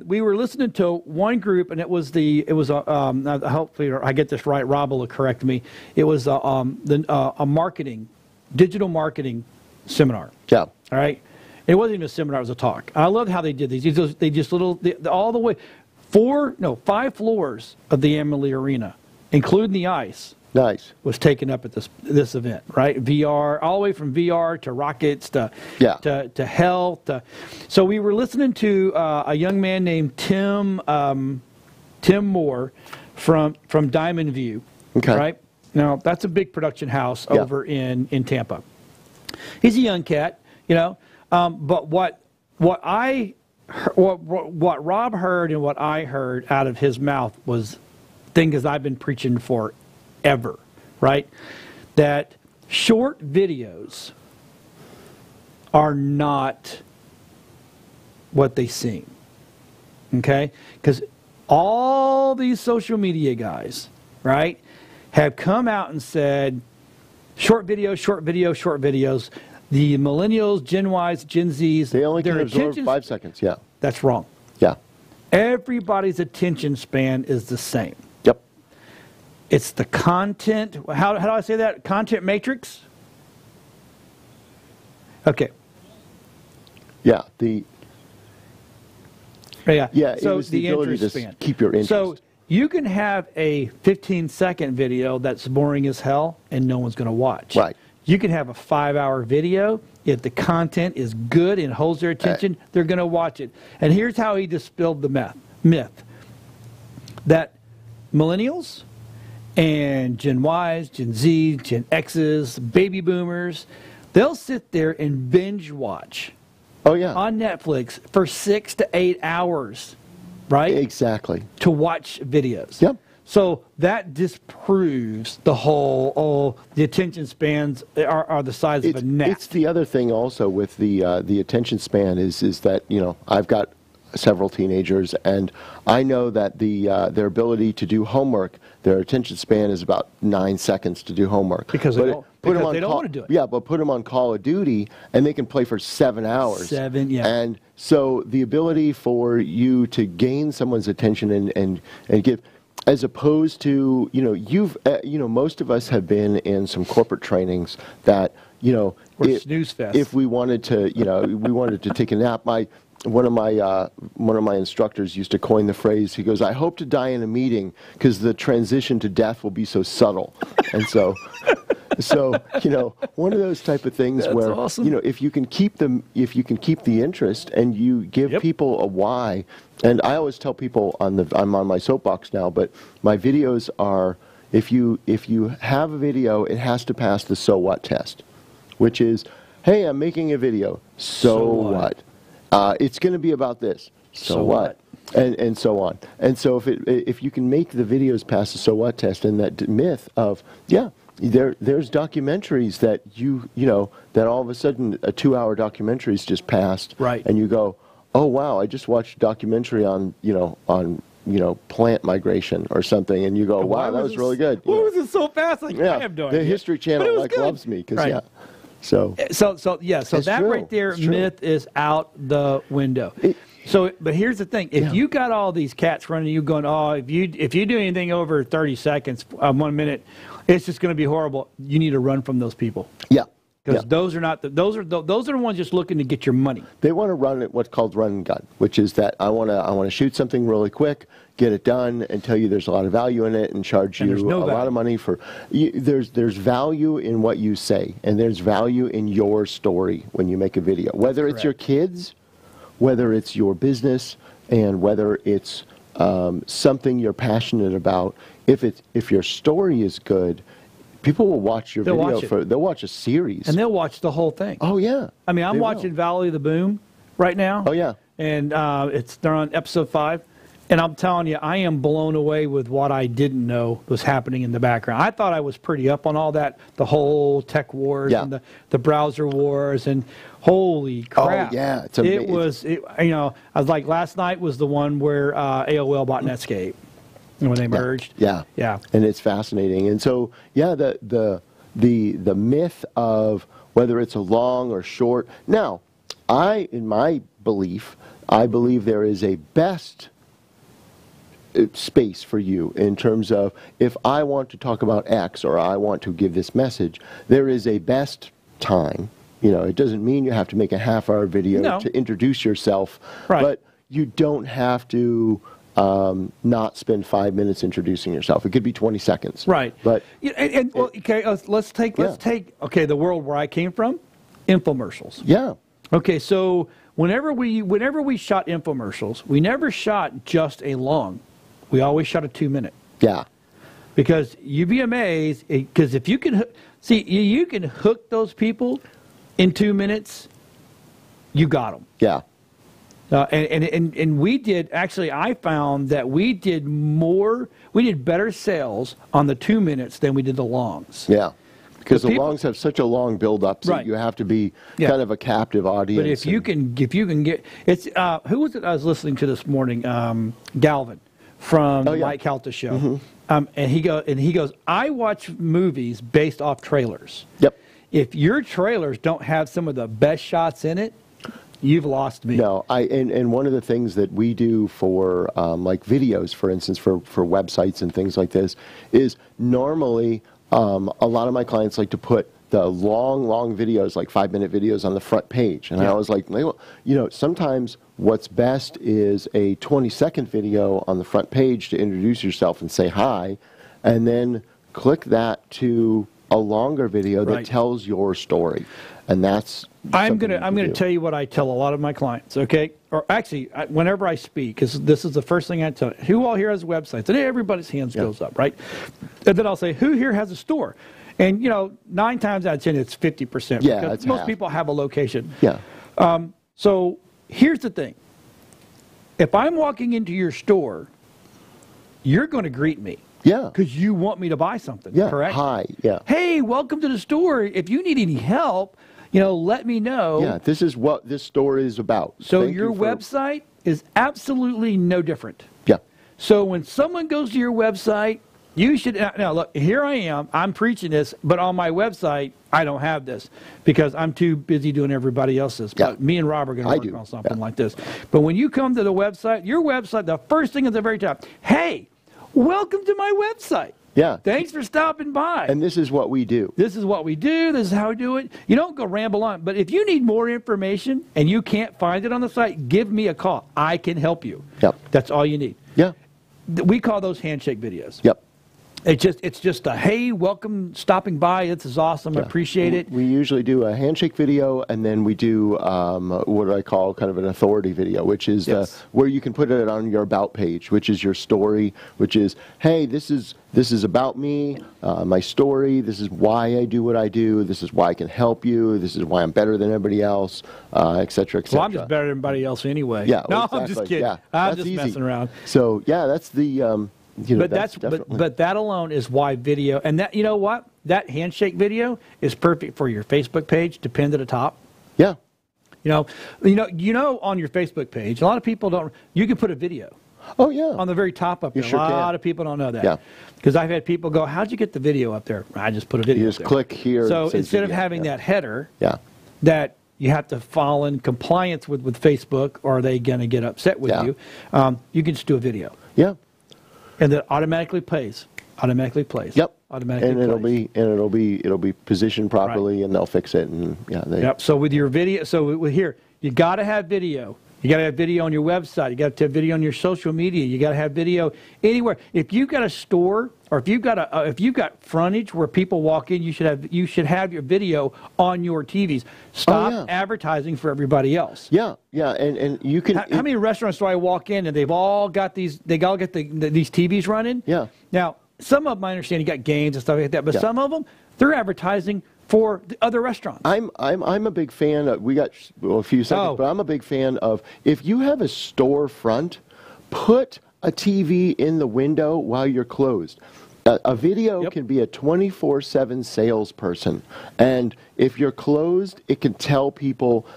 we were listening to one group, and it was hopefully I get this right, Rob will correct me. It was a digital marketing seminar. Yeah. All right. It wasn't even a seminar, it was a talk. I love how they did these. All the way, 5 floors of the Emily Arena, including the ice. Nice. Was taken up at this event, right? VR, all the way from VR to rockets to health. So we were listening to a young man named Tim Moore from Diamond View. Okay. Right? Now that's a big production house over in Tampa. He's a young cat, but what Rob heard and what I heard out of his mouth was things I've been preaching for ever, right? That short videos are not what they seem, okay? Because all these social media guys, right, have come out and said, short videos. The millennials, Gen Ys, Gen Zs, they only can absorb 5 seconds, yeah. That's wrong. Yeah. Everybody's attention span is the same. Yep. It's the content. How do I say that? Content matrix? Okay. Yeah. So it was the ability to span. Keep your interest. So you can have a 15-second video that's boring as hell and no one's going to watch. Right. You can have a 5-hour video. If the content is good and holds their attention, they're going to watch it. And here's how he dispelled the myth. That millennials and Gen Ys, Gen Z, Gen X's, baby boomers, they'll sit there and binge watch on Netflix for 6 to 8 hours, right? Exactly. To watch videos. Yep. So that disproves the whole, the attention spans are the size of a gnat. It's the other thing also with the attention span is that, you know, I've got several teenagers, and I know that their ability to do homework, their attention span is about 9 seconds to do homework. Because they don't want to do it. Yeah, but put them on Call of Duty, and they can play for 7 hours. 7, yeah. And so the ability for you to gain someone's attention and give, as opposed to, you know, most of us have been in some corporate trainings that, you know, snooze fest. If we wanted to, you know, we wanted to take a nap, one of my instructors used to coin the phrase. He goes, "I hope to die in a meeting because the transition to death will be so subtle." And so, you know, one of those type of things. That's where awesome. You know, if you can keep the interest and you give people a why. And I always tell people I'm on my soapbox now, but my videos are, if you have a video, it has to pass the so what test, which is, hey, I'm making a video. So what? It's going to be about this. So what? And so on. And so if you can make the videos pass the so what test, and that myth of, there's documentaries that you know, that all of a sudden a 2-hour documentary's just passed. Right. And you go, oh wow, I just watched a documentary on plant migration or something, and you go, wow, that was really good. Why was it so fast? Like, I have no idea. The History Channel loves me because So that true. Right there, myth is out the window. But here's the thing: if you got all these cats running, you going, oh, if you do anything over 30 seconds, 1 minute, it's just going to be horrible. You need to run from those people. Yeah. Because those are not those are the ones just looking to get your money. They want to run at what's called run and gun, which is that I want to shoot something really quick, get it done, and tell you there's a lot of value in it, and charge you a lot of money for. There's value in what you say, and there's value in your story when you make a video, whether it's your kids, whether it's your business, and whether it's something you're passionate about. If your story is good, people will watch your video. They'll watch a series. And they'll watch the whole thing. Oh, yeah. I mean, I'm watching Valley of the Boom right now. Oh, yeah. And they're on episode 5. And I'm telling you, I am blown away with what I didn't know was happening in the background. I thought I was pretty up on all that, the whole tech wars and the browser wars, and holy crap. Oh, yeah. It's amazing. I was like, last night was the one where AOL bought Netscape. When they merged. Yeah. And it's fascinating. And so, the myth of whether it's a long or short. Now, in my belief, I believe there is a best space for you in terms of, if I want to talk about X or I want to give this message, there is a best time. You know, it doesn't mean you have to make a half-hour video to introduce yourself, but you don't have to not spend 5 minutes introducing yourself. It could be 20 seconds. Right. But let's take the world where I came from, infomercials. Yeah. Okay, so whenever we shot infomercials, we never shot just a long. We always shot a 2-minute. Yeah. Because you'd be amazed, because if you can you can hook those people in 2 minutes, you got them. Yeah. And we did, actually, I found that we did better sales on the 2 minutes than we did the longs. Yeah. Because the longs have such a long build-up, so you have to be kind of a captive audience. But if you can get, it's, who was it I was listening to this morning? Galvin from Mike Calta's show. Mm-hmm. And he goes, I watch movies based off trailers. Yep. If your trailers don't have some of the best shots in it, you've lost me. No, and one of the things that we do for like videos, for instance, for websites and things like this, is normally a lot of my clients like to put the long videos, like 5-minute videos, on the front page. And I was like, well, sometimes what's best is a 20-second video on the front page to introduce yourself and say hi, and then click that to a longer video that tells your story. And that's I'm gonna tell you what I tell a lot of my clients, okay? Or actually, whenever I speak, because this is the first thing I tell you. Who all here has websites? And everybody's hands goes up, right? And then I'll say, who here has a store? And 9 times out of 10, it's 50%. Yeah, because most people have a location. Yeah. So here's the thing: if I'm walking into your store, you're going to greet me. Yeah. Because you want me to buy something, Yeah. correct? Hi. Yeah. Hey, welcome to the store. If you need any help, let me know. Yeah, this is what this store is about. So your website is absolutely no different. Yeah. So when someone goes to your website, you should, now look, here I am, I'm preaching this, but on my website, I don't have this because I'm too busy doing everybody else's. Yeah. But me and Rob are going to work on something like this. But when you come to the website, your website, the first thing at the very top, hey, welcome to my website. Yeah. Thanks for stopping by. And this is what we do. This is what we do. This is how we do it. You don't go ramble on. But if you need more information and you can't find it on the site, give me a call. I can help you. Yep. That's all you need. Yeah. We call those handshake videos. Yep. It's just a, hey, welcome, stopping by. This is awesome. I appreciate it. We usually do a handshake video, and then we do what I call kind of an authority video, which is where you can put it on your about page, which is your story, which is, hey, this is about me, my story. This is why I do what I do. This is why I can help you. This is why I'm better than everybody else, et cetera, et cetera. Well, I'm just better than everybody else anyway. Yeah. No, exactly. I'm just kidding. Yeah, I'm just messing around. So yeah, that's the. But that alone is why video, and that, you know what, that handshake video is perfect for your Facebook page to pin to the top. Yeah. On your Facebook page, a lot of people don't. You can put a video. Oh yeah. On the very top up there. You sure a lot can. of people don't know that. Yeah. Because I've had people go, "How'd you get the video up there?" I just put a video. You just click here. So instead of having that header, that you have to fall in compliance with Facebook, or are they going to get upset with you? You can just do a video. Yeah. And that automatically plays. Yep. Automatically and plays. it'll be positioned properly, and they'll fix it. And Yep. So with your video, here you got to have video. You got to have video on your website. You got to have video on your social media. You got to have video anywhere. If you've got a store, or if you've got frontage where people walk in, you should have your video on your TVs. Stop advertising for everybody else. Yeah, and you can. How many restaurants do I walk in and they've all got these? They all get these TVs running. Yeah. Now some of them I understand you got games and stuff like that, but some of them they're advertising for the other restaurants. I'm a big fan of, we got a few seconds, but I'm a big fan of, if you have a storefront, put a TV in the window while you're closed. A video can be a 24/7 salesperson, and if you're closed, it can tell people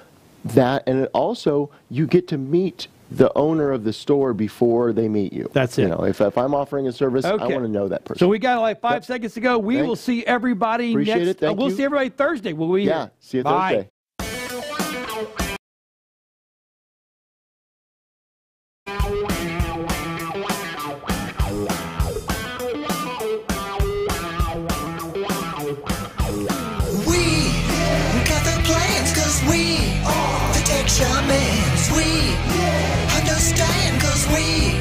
that, and also you get to meet the owner of the store before they meet you. That's it. If I'm offering a service, I want to know that person. So we got like 5 seconds to go. We will see everybody Appreciate it. Thank you. We'll see everybody Thursday. Will we? Yeah. See you Thursday. Shamans, we understand, cause we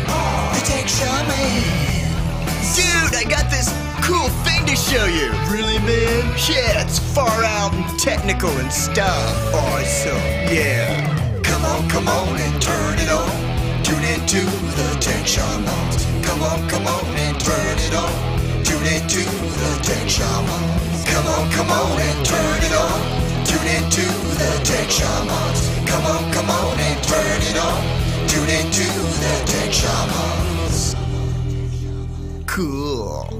the tech shamans. Dude, I got this cool thing to show you. Really, man? Yeah, it's far out and technical and stuff. Awesome, yeah. Come on and turn it on. Tune into the tech shamans. Come on and turn it on. Tune into the tech shamans. Come on and turn it on. Tune into the tech shamans. Come on and turn it on. Tune into the tech shamans. Cool.